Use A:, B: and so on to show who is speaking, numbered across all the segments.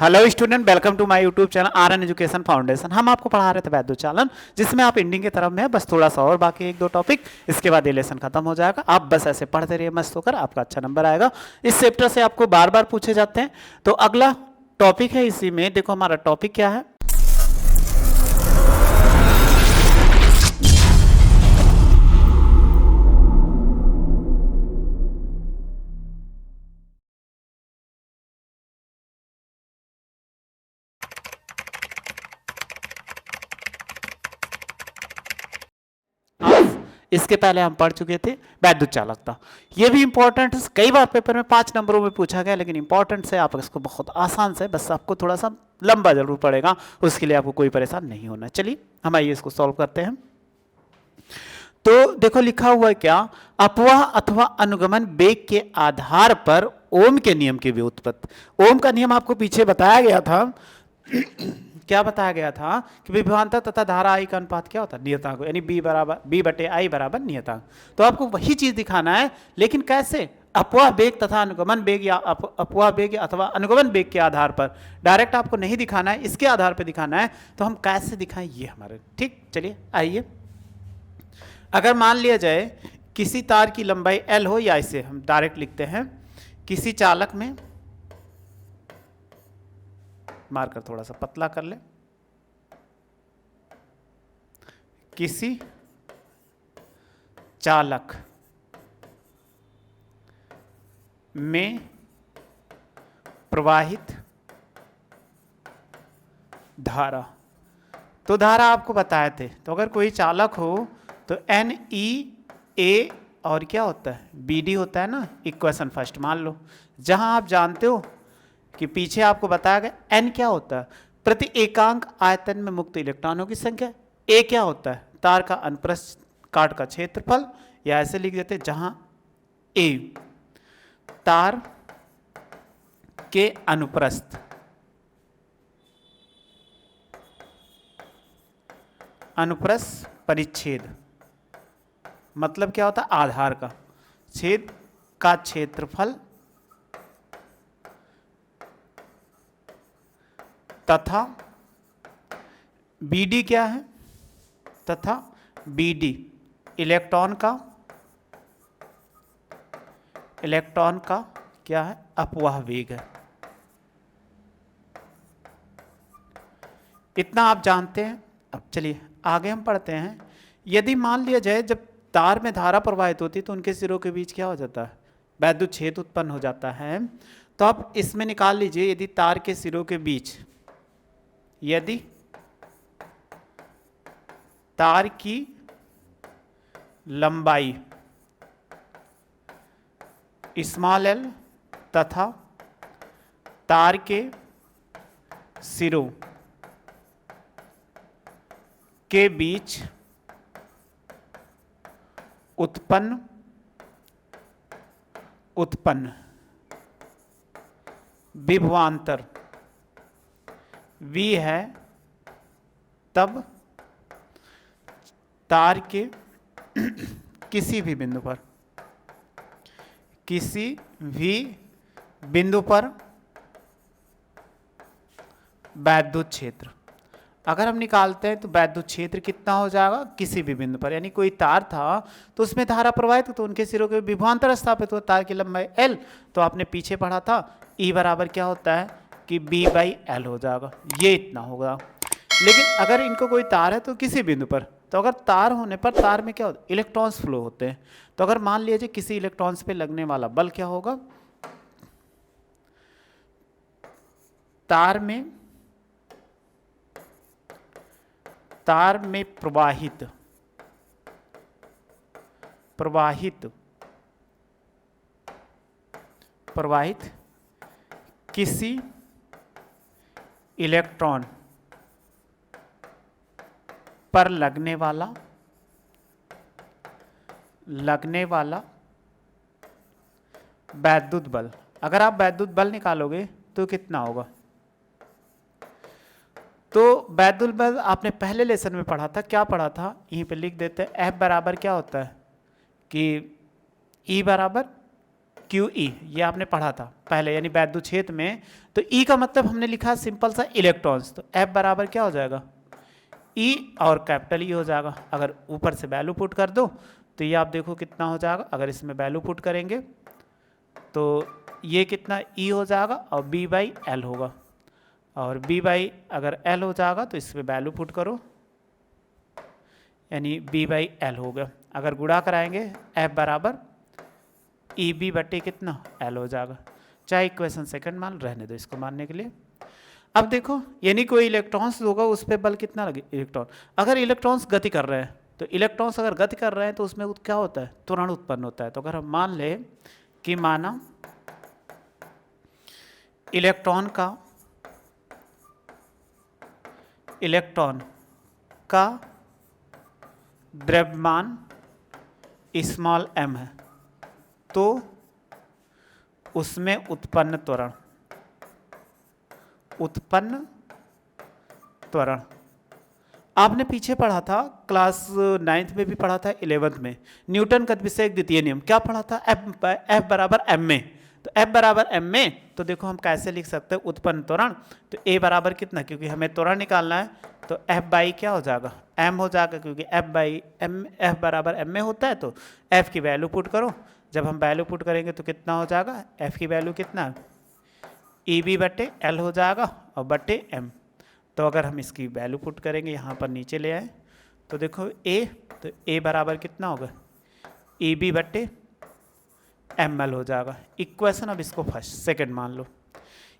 A: Hello student, welcome to my YouTube channel RN education foundation. हम आपको पढ़ा रहे थे वैद्य चालन, जिसमें आप एंडिंग की तरफ में है, बस थोड़ा सा और बाकी एक दो टॉपिक, इसके बाद ये लेसन खत्म हो जाएगा। आप बस ऐसे पढ़ते रहिए मस्त होकर, आपका अच्छा नंबर आएगा। इस चैप्टर से आपको बार बार पूछे जाते हैं। तो अगला टॉपिक है इसी में, देखो हमारा टॉपिक क्या है। इसके पहले हम पढ़ चुके थे वैद्युत चालकता। ये भी इंपॉर्टेंट है, कई बार पेपर में 5 नंबरों में पूछा गया, लेकिन इंपॉर्टेंट से आप इसको बहुत आसान से, बस आपको थोड़ा सा लंबा जरूर पड़ेगा, उसके लिए आपको कोई परेशान नहीं होना। चलिए हम आइए इसको सॉल्व करते हैं। तो देखो लिखा हुआ है क्या, अपवाह अथवा अनुगमन वेग के आधार पर ओम के नियम की व्युत्पत्ति। ओम का नियम आपको पीछे बताया गया था क्या बताया गया था कि विभवांतर तथा धारा आई का अनुपात क्या होता है, नियतांक, यानी बी बटे आई बराबर नियतांक। तो आपको वही चीज दिखाना है, लेकिन कैसे, अपवाह वेग तथा अनुगमन वेग, या अपवाह वेग अथवा अनुगमन वेग के आधार पर। डायरेक्ट आपको नहीं दिखाना है, इसके आधार पर दिखाना है। तो हम कैसे दिखाएं ये हमारे, ठीक, चलिए आइए। अगर मान लिया जाए किसी तार की लंबाई L हो, या इसे हम डायरेक्ट लिखते हैं, किसी चालक में, मार्कर थोड़ा सा पतला कर ले, किसी चालक में प्रवाहित धारा। तो धारा आपको बताए थे, तो अगर कोई चालक हो तो NE और क्या होता है, BD होता है ना, इक्वेशन फर्स्ट मान लो। जहां आप जानते हो कि पीछे आपको बताया गया N क्या होता है, प्रति एकांक आयतन में मुक्त इलेक्ट्रॉनों की संख्या। A क्या होता है, तार का अनुप्रस्थ काट का क्षेत्रफल, या ऐसे लिख देते हैं जहां A तार के अनुप्रस्थ परिच्छेद, मतलब क्या होता है, आधार का छेद का क्षेत्रफल तथा BD क्या है, तथा BD इलेक्ट्रॉन का क्या है, अपवाह वेग है। इतना आप जानते हैं। अब चलिए आगे हम पढ़ते हैं। यदि मान लिया जाए जब तार में धारा प्रवाहित होती है तो उनके सिरों के बीच क्या हो जाता है, वैद्युत क्षेत्र उत्पन्न हो जाता है। तो आप इसमें निकाल लीजिए, यदि तार के सिरों के बीच, यदि तार की लंबाई स्मॉल l तथा तार के सिरों के बीच उत्पन्न विभवांतर V है, तब तार के किसी भी बिंदु पर वैद्युत क्षेत्र, अगर हम निकालते हैं तो वैद्युत क्षेत्र कितना हो जाएगा, किसी भी बिंदु पर, यानी कोई तार था तो उसमें धारा प्रवाहित, तो उनके सिरों के विभवांतर स्थापित हुआ, तार की लंबाई L, तो आपने पीछे पढ़ा था E बराबर क्या होता है कि B/L हो जाएगा, ये इतना होगा। लेकिन अगर इनको कोई तार है तो किसी बिंदु पर, तो अगर तार होने पर तार में क्या होता है, इलेक्ट्रॉन्स फ्लो होते हैं। तो अगर मान लीजिए किसी इलेक्ट्रॉन्स पे लगने वाला बल क्या होगा, तार में प्रवाहित किसी इलेक्ट्रॉन पर लगने वाला वैद्युत बल, अगर आप वैद्युत बल निकालोगे तो कितना होगा। तो वैद्युत बल आपने पहले लेसन में पढ़ा था, क्या पढ़ा था, यहीं पे लिख देते हैं। F बराबर क्या होता है कि E बराबर क्यू ई, ये आपने पढ़ा था पहले यानी वैद्युत क्षेत्र में। तो ई का मतलब हमने लिखा सिंपल सा इलेक्ट्रॉन्स, तो एफ बराबर क्या हो जाएगा ई और कैपिटल ई हो जाएगा। अगर ऊपर से वैल्यू पुट कर दो तो ये आप देखो कितना हो जाएगा, अगर इसमें वैल्यू पुट करेंगे तो ये कितना ई हो जाएगा और बी बाई एल होगा, और बी बाई अगर एल हो जाएगा तो इसमें वैल्यू पुट करो यानी बी बाई एल होगा। अगर गुणा कराएंगे एफ बराबर ई बी बटे कितना एल हो जाएगा। चाहे इक्वेशन सेकंड मान रहने दो इसको मानने के लिए। अब देखो यानी कोई इलेक्ट्रॉन्स होगा उस पर बल कितना लगे इलेक्ट्रॉन। अगर इलेक्ट्रॉन्स गति कर रहे हैं तो इलेक्ट्रॉन्स अगर गति कर रहे हैं तो उसमें क्या होता है त्वरण उत्पन्न होता है। तो अगर हम मान ले कि माना इलेक्ट्रॉन का द्रव्यमान स्मॉल m है तो उसमें उत्पन्न त्वरण आपने पीछे पढ़ा था क्लास 9th में भी पढ़ा था 11th में न्यूटन का विषयक द्वितीय नियम क्या पढ़ा था F बराबर m में। तो F बराबर m में तो देखो हम कैसे लिख सकते हैं उत्पन्न त्वरण। तो A बराबर कितना, क्योंकि हमें त्वरण निकालना है तो F बाई क्या हो जाएगा m हो जाएगा, क्योंकि F बराबर m में होता है तो F की वैल्यू पुट करो। जब हम वैल्यू पुट करेंगे तो कितना हो जाएगा F की वैल्यू कितना ई बी बटे एल हो जाएगा और बटे m। तो अगर हम इसकी वैल्यू पुट करेंगे यहाँ पर नीचे ले आए तो देखो A, तो A बराबर कितना होगा ई बी बटे एम एल हो जाएगा। इक्वेशन अब इसको फर्स्ट सेकंड मान लो।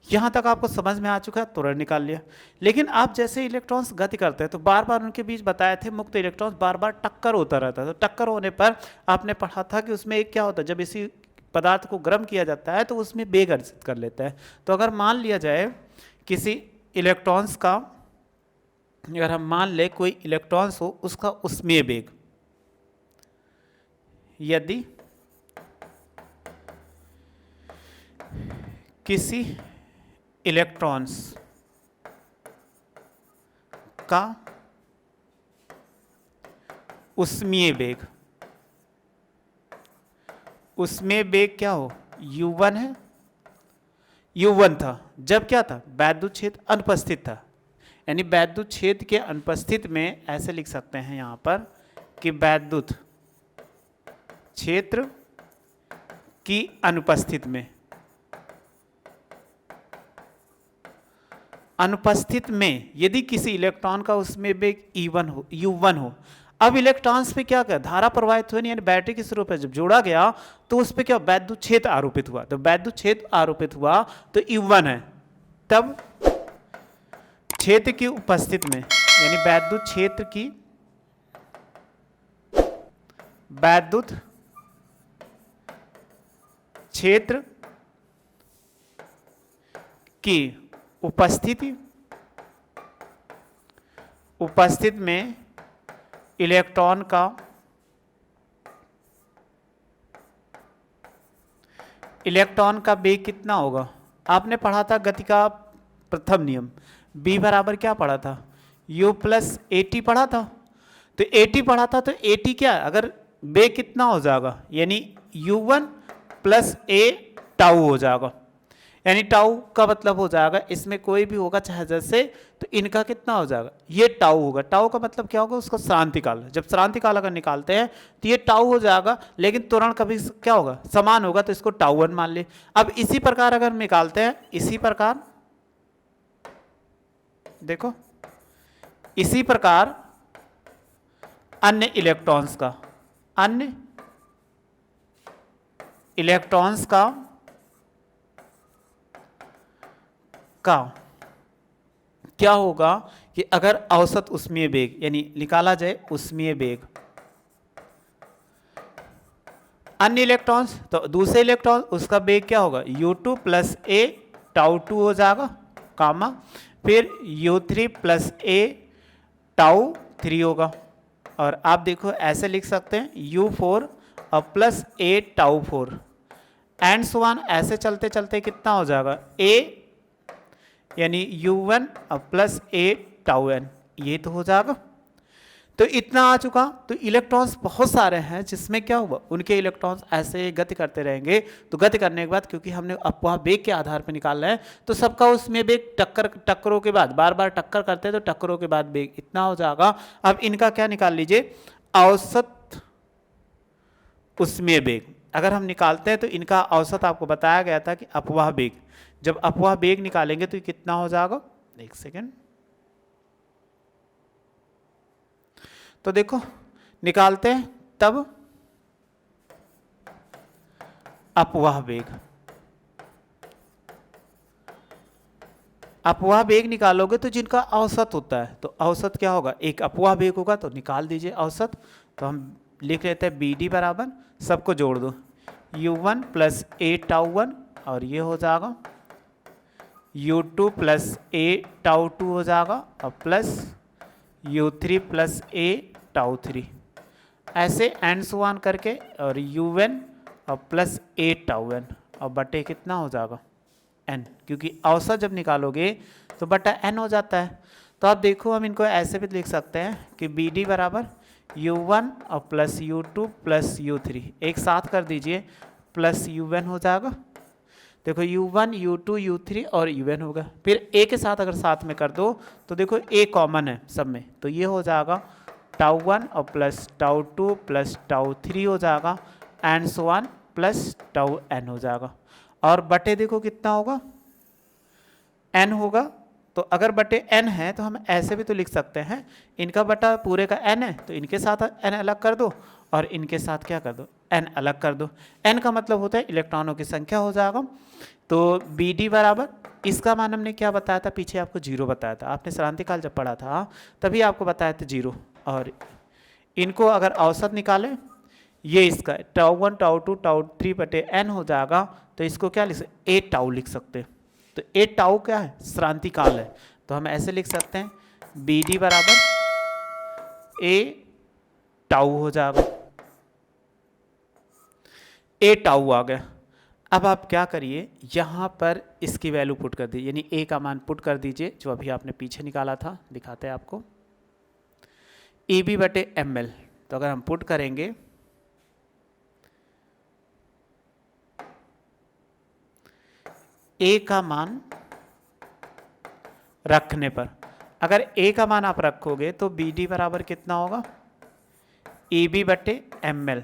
A: यहाँ तक आपको समझ में आ चुका है, त्वरण निकाल लिया। लेकिन आप जैसे इलेक्ट्रॉन्स गति करते हैं तो बार बार उनके बीच बताए थे मुक्त इलेक्ट्रॉन्स बार बार टक्कर होता रहता है। तो टक्कर होने पर आपने पढ़ा था कि उसमें एक क्या होता है, जब इसी पदार्थ को गर्म किया जाता है तो उसमें वेग अर्जित कर लेता है। तो अगर मान लिया जाए किसी इलेक्ट्रॉन्स का, अगर हम मान ले कोई इलेक्ट्रॉन्स हो उसका उसमें वेग, यदि किसी इलेक्ट्रॉन्स का उसमें वेग क्या हो u1 है, u1 था जब क्या था वैद्युत क्षेत्र अनुपस्थित था। यानी वैद्युत क्षेत्र के अनुपस्थित में ऐसे लिख सकते हैं यहाँ पर कि वैद्युत क्षेत्र की अनुपस्थित में यदि किसी इलेक्ट्रॉन का उसमें वेग u1 हो। अब इलेक्ट्रॉन्स पे क्या धारा प्रवाहित हुई, यानी बैटरी के स्वरूप जब जोड़ा गया तो उस पे क्या वैद्युत क्षेत्र आरोपित हुआ। तो वैद्युत क्षेत्र आरोपित हुआ तो u1 है। तब क्षेत्र की उपस्थिति में यानी वैद्युत क्षेत्र की उपस्थिति में इलेक्ट्रॉन का वेग कितना होगा। आपने पढ़ा था गति का प्रथम नियम, b बराबर क्या पढ़ा था u प्लस AT पढ़ा था। तो AT पढ़ा था तो AT क्या अगर वेग कितना हो जाएगा यानी u1 प्लस a टाउ हो जाएगा। यानी टाउ का मतलब हो जाएगा इसमें कोई भी होगा चाहे जैसे, तो इनका कितना हो जाएगा ये टाउ होगा। टाउ का मतलब क्या होगा उसका श्रांति काल। जब श्रांति काल अगर निकालते हैं तो ये टाउ हो जाएगा, लेकिन त्वरण कभी क्या होगा समान होगा तो इसको टाउ 1 मान ले। अब इसी प्रकार अगर निकालते हैं, इसी प्रकार देखो इसी प्रकार अन्य इलेक्ट्रॉन्स का क्या होगा कि अगर औसत उष्मीय वेग यानी निकाला जाए उष्मीय वेग अन्य इलेक्ट्रॉन्स, तो दूसरे इलेक्ट्रॉन उसका वेग क्या होगा u2 प्लस a टाउ 2 हो जाएगा कामा, फिर u3 प्लस a टाउ 3 होगा। और आप देखो ऐसे लिख सकते हैं u4 और plus a tau 4 and so on. ऐसे चलते चलते कितना हो जाएगा a यानी u1 और प्लस a टाउ n, ये तो हो जाएगा। तो इतना आ चुका। तो इलेक्ट्रॉन्स बहुत सारे हैं, जिसमें क्या हुआ, उनके इलेक्ट्रॉन्स ऐसे गति करते रहेंगे। तो गति करने के बाद, क्योंकि हमने अपवाह वेग के आधार पर निकालना है, तो सबका उसमें वेग टक्करों के बाद, बार बार टक्कर करते हैं, तो टक्करों के बाद वेग इतना हो जाएगा। अब इनका क्या निकाल लीजिए, औसत उसमें वेग अगर हम निकालते हैं तो इनका औसत आपको बताया गया था कि अपवाह वेग, जब अपवाह वेग निकालेंगे तो कितना हो जाएगा, एक सेकेंड। तो देखो निकालते हैं, तब अपवाह वेग, अपवाह वेग निकालोगे तो जिनका औसत होता है, तो औसत क्या होगा, एक अपवाह वेग होगा, तो निकाल दीजिए औसत। तो हम लिख लेते हैं बी डी बराबर, सबको जोड़ दो, u1 प्लस ए टाउ 1 और ये हो जाएगा u2 प्लस ए टाउ 2 हो जाएगा और प्लस u3 प्लस ए टाउ 3, ऐसे एंड सो ऑन करके, और un और प्लस ए टाउ n और बटे कितना हो जाएगा n, क्योंकि औसत जब निकालोगे तो बटा n हो जाता है। तो आप देखो हम इनको ऐसे भी लिख सकते हैं कि बी डी बराबर u1 और प्लस u2 प्लस u3, एक साथ कर दीजिए, प्लस un हो जाएगा। देखो u1 u2 u3 और un होगा, फिर a के साथ अगर साथ में कर दो तो देखो a कॉमन है सब में, तो ये हो जाएगा टाउ 1 और प्लस टाउ 2 प्लस टाउ 3 हो जाएगा and so on plus tau n हो जाएगा। और बटे देखो कितना होगा, n होगा। तो अगर बटे n है तो हम ऐसे भी तो लिख सकते हैं, इनका बटा पूरे का n है तो इनके साथ n अलग कर दो और इनके साथ क्या कर दो, n अलग कर दो। n का मतलब होता है इलेक्ट्रॉनों की संख्या हो जाएगा। तो बी डी बराबर, इसका मान हमने क्या बताया था, पीछे आपको 0 बताया था, आपने क्रांतिकाल जब पढ़ा था तभी आपको बताया था 0। और इनको अगर औसत निकालें, ये इसका टाउ 1 टाउ 2 टाउ 3 बटे n हो जाएगा, तो इसको क्या लिख सकते, ए टाउ लिख सकते हैं। तो ए टाउ क्या है, श्रांतिकाल है, तो हम ऐसे लिख सकते हैं बी डी बराबर ए टाउ हो जाएगा, ए टाउ आ गया। अब आप क्या करिए, यहाँ पर इसकी वैल्यू पुट कर दीजिए, यानी ए का मान पुट कर दीजिए जो अभी आपने पीछे निकाला था, दिखाते हैं आपको, ई बी बटे एम एल। तो अगर हम पुट करेंगे ए का मान रखने पर, अगर ए का मान आप रखोगे तो बी डी बराबर कितना होगा, ई बी बटे एम एल,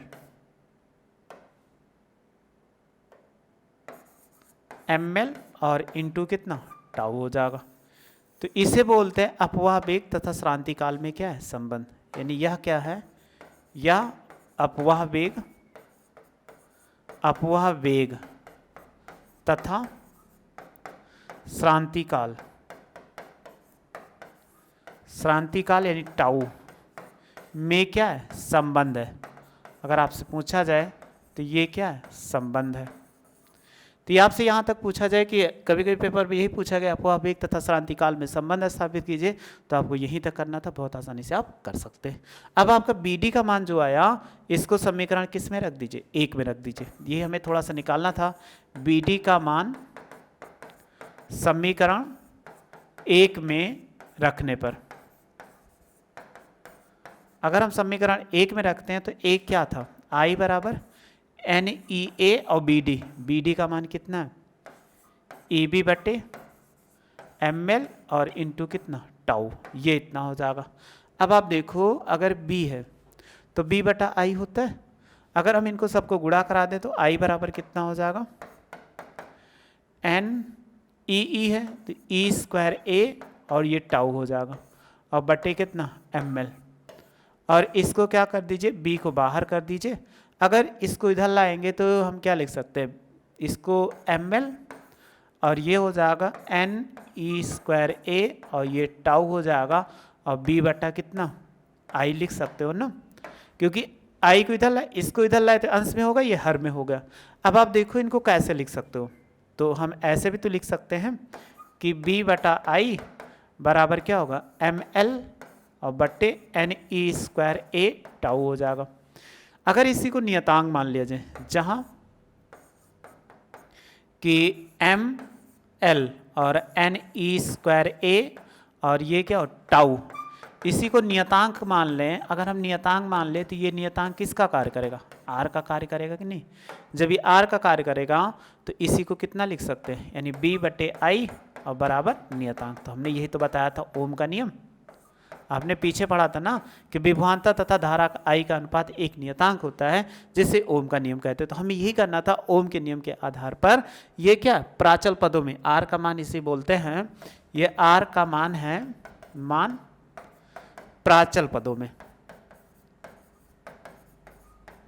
A: एम एल और इंटू कितना टाउ हो जाएगा। तो इसे बोलते हैं अपवाह वेग तथा श्रांति काल में क्या है संबंध, यानी यह क्या है, यह अपवाह वेग, अपवाह वेग तथा श्रांति काल, श्रांति काल यानी टाउ में क्या है संबंध है। अगर आपसे पूछा जाए तो ये क्या है संबंध है। तो ये आपसे यहाँ तक पूछा जाए कि कभी कभी पेपर में यही पूछा गया अपवाह वेग तथा श्रांति काल में संबंध स्थापित कीजिए, तो आपको यहीं तक करना था, बहुत आसानी से आप कर सकते हैं। अब आपका बी डी का मान जो आया, इसको समीकरण किस में रख दीजिए, 1 में रख दीजिए। ये हमें थोड़ा सा निकालना था, बी डी का मान समीकरण 1 में रखने पर, अगर हम समीकरण 1 में रखते हैं तो एक क्या था, आई बराबर एन ई ए और बी डी, बी डी का मान कितना है, ई बी बटे एम एल और इंटू कितना टाउ, ये इतना हो जाएगा। अब आप देखो अगर बी है तो बी बटा आई होता है, अगर हम इनको सबको गुणा करा दें तो आई बराबर कितना हो जाएगा, एन ई है तो ई स्क्वायर ए और ये टाउ हो जाएगा और बटे कितना एम एल, और इसको क्या कर दीजिए, बी को बाहर कर दीजिए। अगर इसको इधर लाएंगे तो हम क्या लिख सकते हैं, इसको एम एल और ये हो जाएगा एन ई स्क्वायर ए और ये टाउ हो जाएगा और बी बटा कितना आई लिख सकते हो ना, क्योंकि आई को इधर लाए, इसको इधर लाए तो अंश में होगा, ये हर में हो गया। अब आप देखो इनको कैसे लिख सकते हो, तो हम ऐसे भी तो लिख सकते हैं कि बी बटा आई बराबर क्या होगा एम एल और बट्टे एन ई स्क्वायर ए टाउ हो जाएगा। अगर इसी को नियतांक मान लिया जाए, जहां कि एम एल और एन ई स्क्वायर ए और ये क्या हो टाउ, इसी को नियतांक मान लें, अगर हम नियतांक मान लें तो ये नियतांक किसका कार्य करेगा, आर का कार्य करेगा कि नहीं। जब ये आर का कार्य करेगा तो इसी को कितना लिख सकते हैं, यानी बी बटे आई और बराबर नियतांक। तो हमने यही तो बताया था ओम का नियम, आपने पीछे पढ़ा था ना कि विभवांतर तथा धारा आई का अनुपात एक नियतांक होता है जिसे ओम का नियम कहते हैं। तो हमें यही करना था, ओम के नियम के आधार पर ये क्या प्राचल पदों में आर का मान इसे बोलते हैं, ये आर का मान है मान प्राचल पदों में।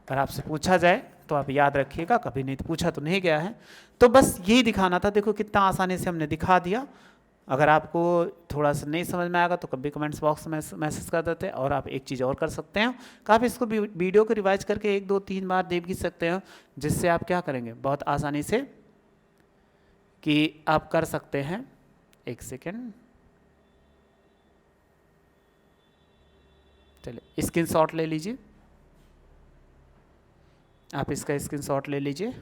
A: अगर आपसे पूछा जाए तो आप याद रखिएगा, कभी नहीं तो पूछा तो नहीं गया है। तो बस यही दिखाना था, देखो कितना आसानी से हमने दिखा दिया। अगर आपको थोड़ा सा नहीं समझ में आएगा तो कभी कमेंट्स बॉक्स में मैसेज कर देते हैं। और आप एक चीज़ और कर सकते हैं, आप इसको वीडियो को रिवाइज करके 1 2 3 बार देख भी सकते हैं, जिससे आप क्या करेंगे बहुत आसानी से कि आप कर सकते हैं। एक सेकेंड, चलिए स्क्रीनशॉट ले लीजिए, आप इसका स्क्रीनशॉट ले लीजिए।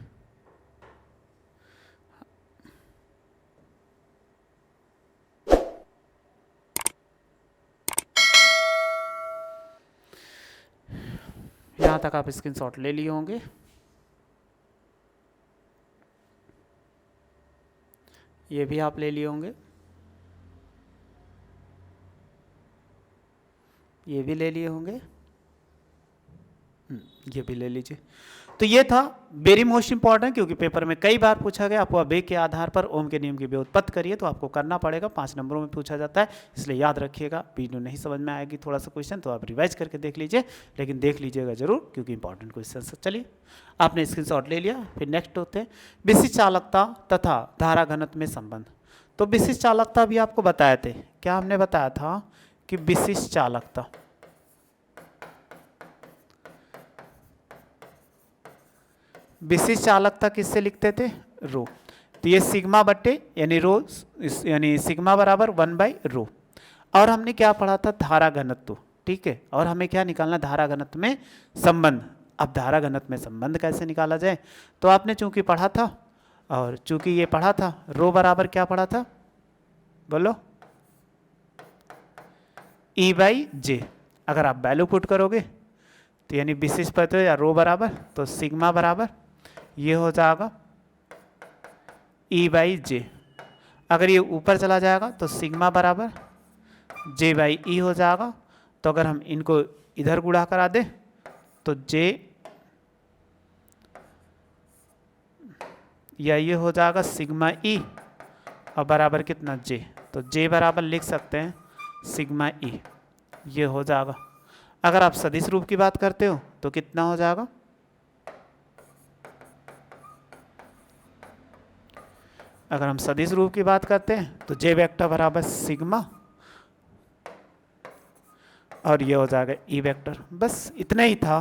A: यहाँ तक आप स्क्रीनशॉट ले लिए होंगे। ये भी आप ले लिए होंगे, ये भी ले लिए होंगे, ये भी ले लीजिए। तो ये था वेरी मोस्ट इंपॉर्टेंट, क्योंकि पेपर में कई बार पूछा गया। आपको वे के आधार पर ओम के नियम की व्युत्पत्ति करिए, तो आपको करना पड़ेगा, 5 नंबरों में पूछा जाता है, इसलिए याद रखिएगा। वीडियो नहीं समझ में आएगी थोड़ा सा क्वेश्चन तो आप रिवाइज करके देख लीजिए, लेकिन देख लीजिएगा जरूर क्योंकि इंपॉर्टेंट क्वेश्चन है। चलिए आपने स्क्रीनशॉट ले लिया, फिर नेक्स्ट होते हैं विशिष्ट चालकता तथा धारा घनत्व में संबंध। तो विशिष्ट चालकता भी आपको बताए थे, क्या हमने बताया था कि विशिष्ट चालकता, विशिष्ट चालकता किससे लिखते थे, रो। तो ये सिग्मा बट्टे यानी रो, यानी सिग्मा बराबर 1/रो। और हमने क्या पढ़ा था, धारा घनत्व, ठीक है। और हमें क्या निकालना, धारा घनत्व में संबंध। अब धारा घनत्व में संबंध कैसे निकाला जाए, तो आपने चूंकि पढ़ा था, और चूंकि ये पढ़ा था, रो बराबर क्या पढ़ा था, बोलो, E/J। अगर आप वैल्यू पुट करोगे तो यानी विशिष्ट पद या रो बराबर, तो सिग्मा बराबर ये हो जाएगा E/J। अगर ये ऊपर चला जाएगा तो सिग्मा बराबर J/E हो जाएगा। तो अगर हम इनको इधर गुणा करा दें तो J या ये हो जाएगा सिग्मा E और बराबर कितना J। तो J बराबर लिख सकते हैं सिग्मा E, ये हो जाएगा। अगर आप सदिश रूप की बात करते हो तो कितना हो जाएगा, अगर हम सदिश रूप की बात करते हैं तो J वेक्टर बराबर सिग्मा और ये हो जाएगा E वेक्टर। बस इतना ही था,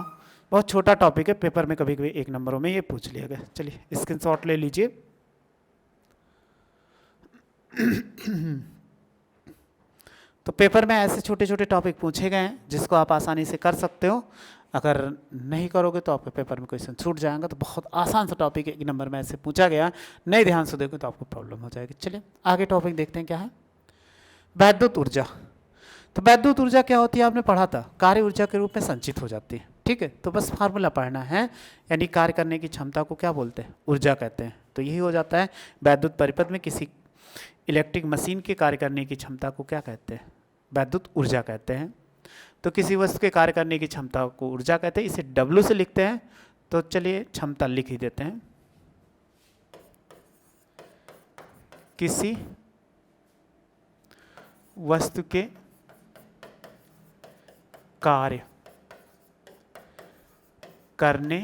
A: बहुत छोटा टॉपिक है, पेपर में कभी कभी 1 नंबरों में ये पूछ लिया गया। चलिए स्क्रीनशॉट ले लीजिए। तो पेपर में ऐसे छोटे छोटे टॉपिक पूछे गए हैं जिसको आप आसानी से कर सकते हो। अगर नहीं करोगे तो आपके पेपर में क्वेश्चन छूट जाएगा। तो बहुत आसान सा टॉपिक 1 नंबर में ऐसे पूछा गया, नहीं ध्यान से देखो तो आपको प्रॉब्लम हो जाएगी। चलिए आगे टॉपिक देखते हैं क्या है, वैद्युत ऊर्जा। तो वैद्युत ऊर्जा क्या होती है, आपने पढ़ा था, कार्य ऊर्जा के रूप में संचित हो जाती है, ठीक है। तो बस फार्मूला पढ़ना है, यानी कार्य करने की क्षमता को क्या बोलते हैं, ऊर्जा कहते हैं। तो यही हो जाता है वैद्युत परिपथ में किसी इलेक्ट्रिक मशीन के कार्य करने की क्षमता को क्या कहते हैं, वैद्युत ऊर्जा कहते हैं। तो किसी वस्तु के कार्य करने की क्षमता को ऊर्जा कहते हैं, इसे W से लिखते हैं। तो चलिए क्षमता लिख ही देते हैं, किसी वस्तु के कार्य करने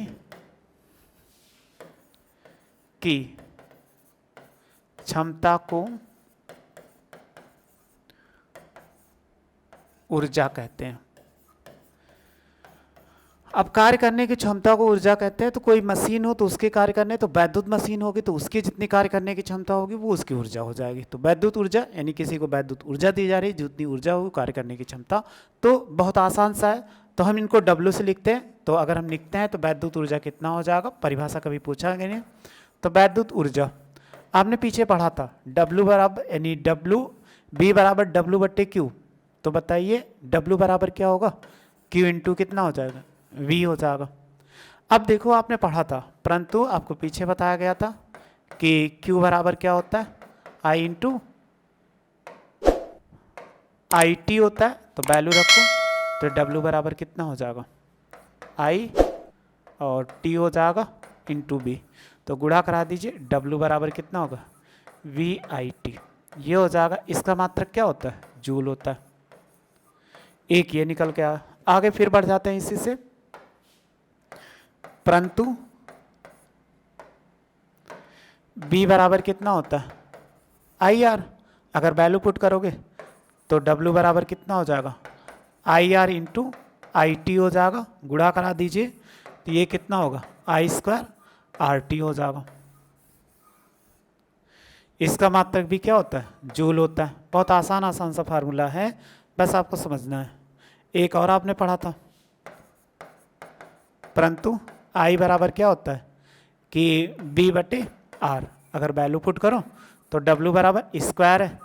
A: की क्षमता को ऊर्जा कहते हैं। अब कार्य करने की क्षमता को ऊर्जा कहते हैं, तो कोई मशीन हो तो उसके कार्य करने, तो वैद्युत मशीन होगी तो उसकी जितनी कार्य करने की क्षमता होगी वो उसकी ऊर्जा हो जाएगी। तो वैद्युत ऊर्जा यानी किसी को वैद्युत ऊर्जा दी जा रही है, जितनी ऊर्जा हो कार्य करने की क्षमता। तो बहुत आसान सा है, तो हम इनको W से लिखते हैं। तो अगर हम लिखते हैं तो वैद्युत ऊर्जा कितना हो जाएगा, परिभाषा कभी पूछा गया नहीं। तो वैद्युत ऊर्जा आपने पीछे पढ़ा था, W बराबर यानी W B बराबर W/Q, तो बताइए W बराबर क्या होगा, Q इंटू कितना हो जाएगा, V हो जाएगा। अब देखो आपने पढ़ा था, परंतु आपको पीछे बताया गया था कि Q बराबर क्या होता है, I इंटू आई टी होता है, तो वैल्यू रखो, तो W बराबर कितना हो जाएगा, I और T हो जाएगा इंटू बी, तो गुणा करा दीजिए, W बराबर कितना होगा, VIT, ये हो जाएगा। इसका मात्रक क्या होता है, जूल होता है। एक ये निकल के आगे फिर बढ़ जाते हैं इसी से, परंतु B बराबर कितना होता है, IR, अगर वैल्यू पुट करोगे तो W बराबर कितना हो जाएगा, IR इंटू IT हो जाएगा, गुणा करा दीजिए, तो ये कितना होगा, I स्क्वायर RT हो जाएगा। इसका मात्रक भी क्या होता है, जूल होता है। बहुत आसान सा फार्मूला है, बस आपको समझना है। एक और आपने पढ़ा था, परंतु I बराबर क्या होता है कि B बटे R, अगर वैल्यू पुट करो तो W बराबर स्क्वायर है,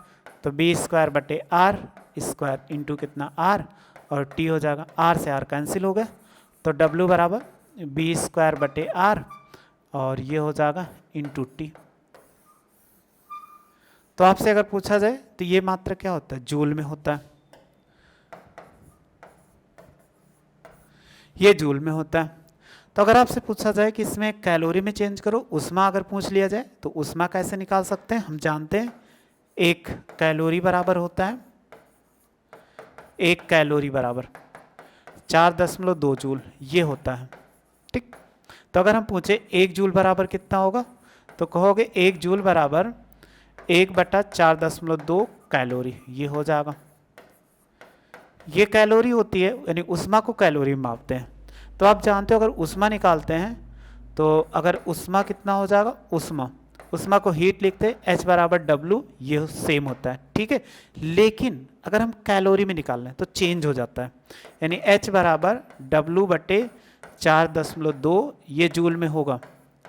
A: तो B स्क्वायर बटे R स्क्वायर इंटू कितना R, और T हो जाएगा, R से R कैंसिल हो गया, तो W बराबर B स्क्वायर बटे R, और ये हो जाएगा इंटू T। तो आपसे अगर पूछा जाए तो ये मात्र क्या होता है, जूल में होता है, ये जूल में होता है। तो अगर आपसे पूछा जाए कि इसमें कैलोरी में चेंज करो, उष्मा अगर पूछ लिया जाए, तो उष्मा कैसे निकाल सकते हैं, हम जानते हैं एक कैलोरी बराबर होता है, एक कैलोरी बराबर 4.2 जूल, ये होता है, ठीक। तो अगर हम पूछे 1 जूल बराबर कितना होगा, तो कहोगे 1 जूल बराबर 1/4.2 कैलोरी, ये हो जाएगा। ये कैलोरी होती है, यानी उष्मा को कैलोरी में मापते हैं। तो आप जानते हो अगर उष्मा निकालते हैं, तो अगर उष्मा कितना हो जाएगा, उष्मा को हीट लिखते हैं H बराबर W, ये सेम होता है, ठीक है। लेकिन अगर हम कैलोरी में निकाल लें तो चेंज हो जाता है, यानी H बराबर W बटे 4.2, ये जूल में होगा,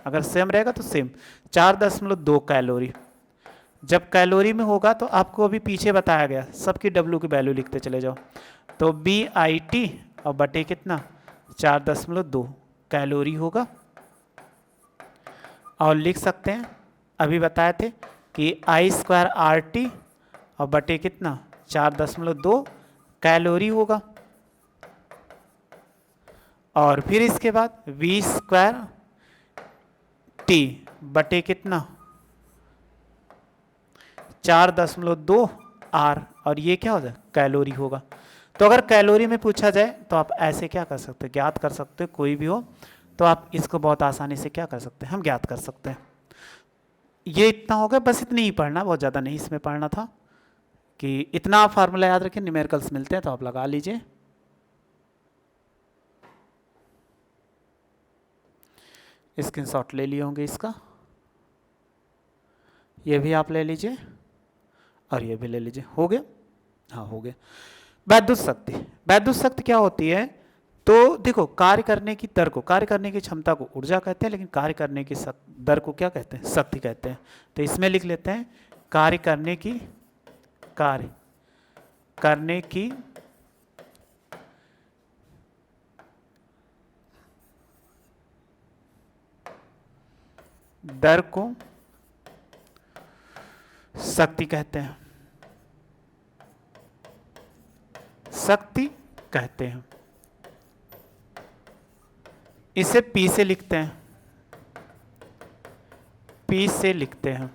A: अगर सेम रहेगा तो सेम 4.2 कैलोरी। जब कैलोरी में होगा तो आपको अभी पीछे बताया गया, सबकी W की वैल्यू लिखते चले जाओ, तो BIT और बटे कितना 4.2 कैलोरी होगा। और लिख सकते हैं, अभी बताए थे कि I स्क्वायर RT और बटे कितना 4.2 कैलोरी होगा। और फिर इसके बाद V स्क्वायर T बटे कितना 4.2 R, और ये क्या हो जाए, कैलोरी होगा। तो अगर कैलोरी में पूछा जाए तो आप ऐसे क्या कर सकते हैं, ज्ञात कर सकते हैं, कोई भी हो तो आप इसको बहुत आसानी से क्या कर सकते हैं, हम ज्ञात कर सकते हैं। ये इतना हो गया, बस इतनी ही पढ़ना, बहुत ज़्यादा नहीं इसमें पढ़ना था, कि इतना आप फार्मूला याद रखें, न्यूमेरिकल्स मिलते हैं तो आप लगा लीजिए। स्क्रीनशॉट ले लिए होंगे इसका, ये भी आप ले लीजिए और ये भी ले लीजिए, हो गया, हाँ हो गया। वैद्युत शक्ति, वैद्युत शक्ति क्या होती है, तो देखो कार्य करने की दर को, कार्य करने की क्षमता को ऊर्जा कहते हैं, लेकिन कार्य करने की दर को क्या कहते हैं, शक्ति कहते हैं। तो इसमें लिख लेते हैं कार्य करने की दर को शक्ति कहते हैं, शक्ति कहते हैं। इसे P से लिखते हैं, P से लिखते हैं।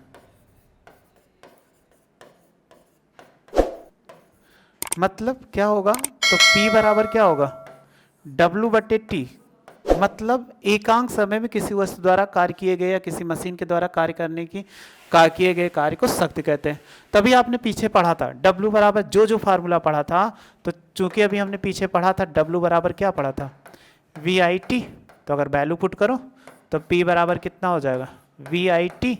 A: मतलब क्या होगा, तो P बराबर क्या होगा, W बटे T, मतलब एकांक समय में किसी वस्तु द्वारा कार्य किए गए या किसी मशीन के द्वारा कार्य करने की किए गए कार्य को शक्ति कहते हैं। तभी आपने पीछे पढ़ा था W बराबर जो फार्मूला पढ़ा था, तो चूंकि अभी हमने पीछे पढ़ा था W बराबर क्या पढ़ा था, VIT, तो अगर वैल्यू पुट करो तो P बराबर कितना हो जाएगा, VIT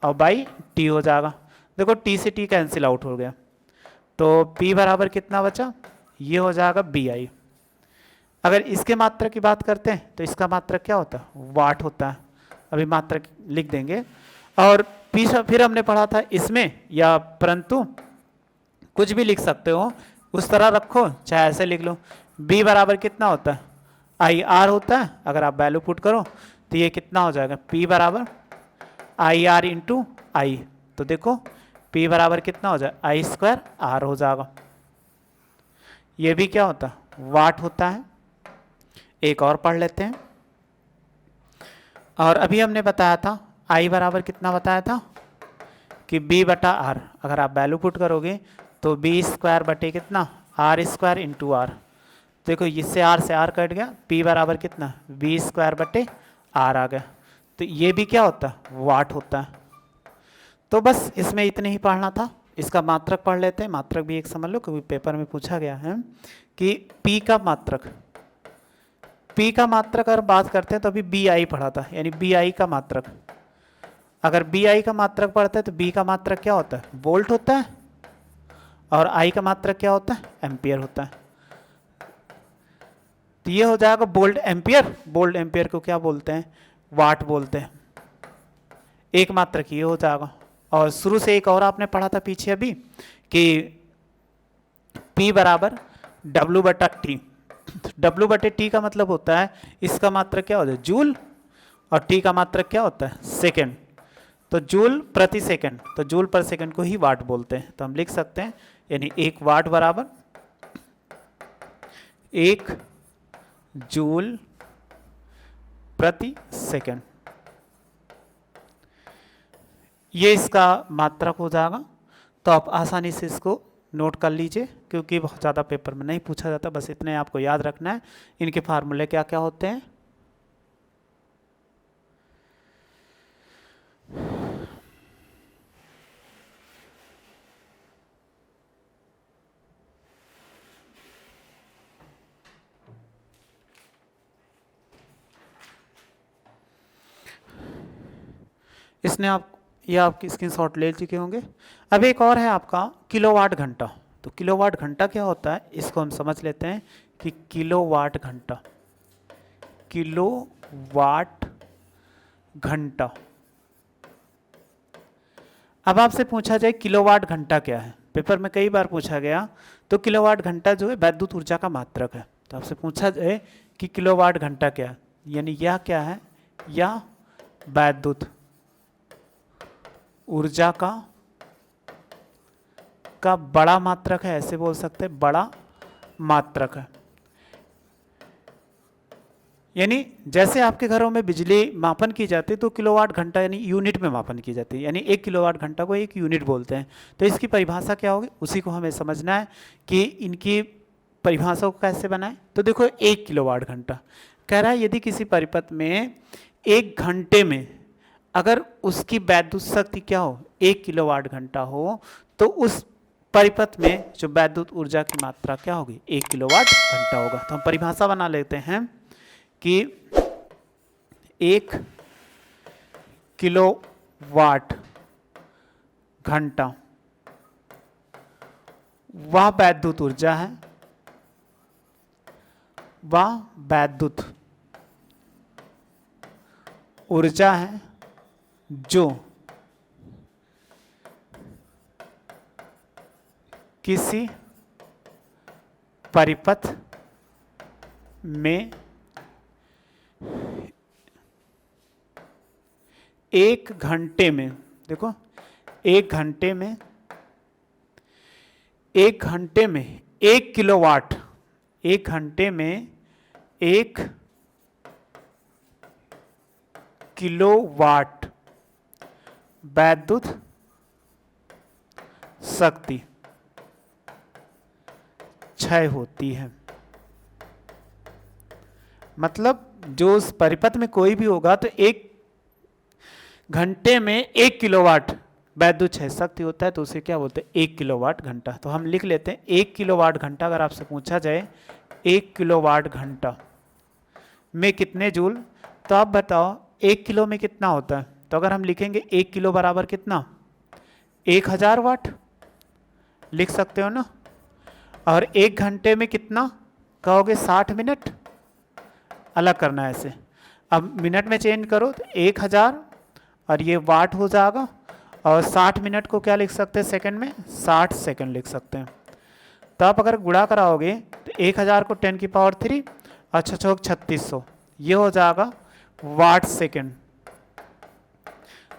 A: और बाई T हो जाएगा। देखो T से T कैंसिल आउट हो गया, तो P बराबर कितना बचा, ये हो जाएगा BI। अगर इसके मात्रक की बात करते हैं तो इसका मात्रक क्या होता है, वाट होता है, अभी मात्रक लिख देंगे। और फिर हमने पढ़ा था इसमें, या परंतु कुछ भी लिख सकते हो, उस तरह रखो चाहे ऐसे लिख लो। B बराबर कितना होता है, आई आर होता है। अगर आप वैल्यू पुट करो तो ये कितना हो जाएगा, P बराबर आई आर इंटू आई। तो देखो P बराबर कितना हो जाए, आई स्क्वायर आर हो जाएगा। ये भी क्या होता है, वाट होता है। एक और पढ़ लेते हैं। और अभी हमने बताया था I बराबर कितना बताया था कि B बटा आर। अगर आप वैल्यू पुट करोगे तो B स्क्वायर बटे कितना, आर स्क्वायर इंटू आर। देखो इससे आर से आर कट गया, P बराबर कितना, B स्क्वायर बटे आर आ गया। तो ये भी क्या होता है, वाट होता है। तो बस इसमें इतने ही पढ़ना था। इसका मात्रक पढ़ लेते हैं। मात्रक भी एक समझ लो क्योंकि पेपर में पूछा गया है कि P का मात्रक, P का मात्रक अगर बात करते हैं तो अभी BI पढ़ा था, यानी BI का मात्रक। अगर BI का मात्रक पढ़ते हैं तो B का मात्रक क्या होता है, वोल्ट होता है, और I का मात्रक क्या होता है, एम्पियर होता है। तो ये हो जाएगा वोल्ट एम्पियर। वोल्ट एम्पियर को क्या बोलते हैं, वाट बोलते हैं। एक मात्रक ये हो जाएगा। और शुरू से एक और आपने पढ़ा था पीछे अभी कि P बराबर W बटा टी। W बटे टी का मतलब होता है, इसका मात्रक क्या होता है, जूल, और T का मात्रक क्या होता है, सेकेंड। तो जूल प्रति सेकंड, तो जूल पर सेकंड को ही वाट बोलते हैं। तो हम लिख सकते हैं यानी एक वाट बराबर एक जूल प्रति सेकंड। ये इसका मात्रक हो जाएगा। तो आप आसानी से इसको नोट कर लीजिए क्योंकि बहुत ज़्यादा पेपर में नहीं पूछा जाता। बस इतने आपको याद रखना है। इनके फार्मूले क्या क्या होते हैं। इसने आप ये आपकी स्क्रीनशॉट ले चुके होंगे। अब एक और है आपका किलोवाट घंटा। तो किलोवाट घंटा क्या होता है, इसको हम समझ लेते हैं कि किलोवाट घंटा, किलोवाट घंटा। अब आपसे पूछा जाए किलोवाट घंटा क्या है, पेपर में कई बार पूछा गया। तो किलोवाट घंटा जो है वैद्युत ऊर्जा का मात्रक है। तो आपसे पूछा जाए कि किलोवाट घंटा क्या है, यानी यह क्या है, यह वैद्युत ऊर्जा का बड़ा मात्रक है, ऐसे बोल सकते हैं, बड़ा मात्रक है। यानी जैसे आपके घरों में बिजली मापन की जाती है तो किलोवाट घंटा यानी यूनिट में मापन की जाती है, यानी एक किलोवाट घंटा को एक यूनिट बोलते हैं। तो इसकी परिभाषा क्या होगी, उसी को हमें समझना है कि इनकी परिभाषा को कैसे बनाएं। तो देखो एक किलोवाट घंटा कह रहा है यदि किसी परिपथ में एक घंटे में अगर उसकी वैद्युत शक्ति क्या हो, एक किलोवाट घंटा हो, तो उस परिपथ में जो वैद्युत ऊर्जा की मात्रा क्या होगी, एक किलोवाट घंटा होगा। तो हम परिभाषा बना लेते हैं कि एक किलोवाट घंटा वह वैद्युत ऊर्जा है, वह वैद्युत ऊर्जा है जो किसी परिपथ में एक घंटे में, देखो एक घंटे में एक किलोवाट, एक घंटे में एक किलोवाट वैद्युत शक्ति क्षय होती है। मतलब जो उस परिपथ में कोई भी होगा तो एक घंटे में एक किलोवाट वैद्युत क्षय शक्ति होता है, तो उसे क्या बोलते हैं, एक किलोवाट घंटा। तो हम लिख लेते हैं एक किलोवाट घंटा। अगर आपसे पूछा जाए एक किलोवाट घंटा में कितने जूल, तो आप बताओ एक किलो में कितना होता है। तो अगर हम लिखेंगे एक किलो बराबर कितना, 1000 वाट लिख सकते हो ना। और एक घंटे में कितना कहोगे, 60 मिनट। अलग करना है ऐसे। अब मिनट में चेंज करो तो 1000 और ये वाट हो जाएगा। और 60 मिनट को क्या लिख सकते हैं सेकंड में, 60 सेकंड लिख सकते हैं। तो आप अगर गुणा कराओगे तो 1000 को 10 की पावर 3 अच्छा चौक 3600, ये हो जाएगा वाट सेकेंड।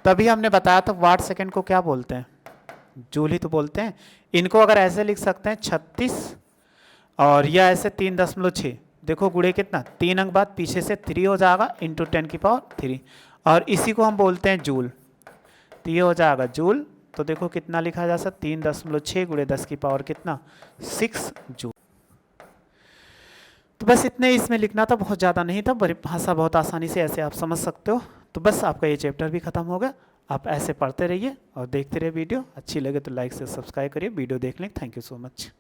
A: तभी हमने बताया था वाट सेकेंड को क्या बोलते हैं, जूल ही तो बोलते हैं। इनको अगर ऐसे लिख सकते हैं 36 और या ऐसे 3.6, देखो गुणे कितना 3 अंक बाद पीछे से 3 हो जाएगा इंटू 10 की पावर 3, और इसी को हम बोलते हैं जूल, तो ये हो जाएगा जूल। तो देखो कितना लिखा जा सकता 3.6 गुणे 10 की पावर कितना 6 जूल। तो बस इतने इसमें लिखना था, बहुत ज़्यादा नहीं था, भाषा बहुत आसानी से ऐसे आप समझ सकते हो। तो बस आपका ये चैप्टर भी खत्म हो गया। आप ऐसे पढ़ते रहिए और देखते रहिए वीडियो। अच्छी लगे तो लाइक से सब्सक्राइब करिए। वीडियो देख लें। Thank you so much.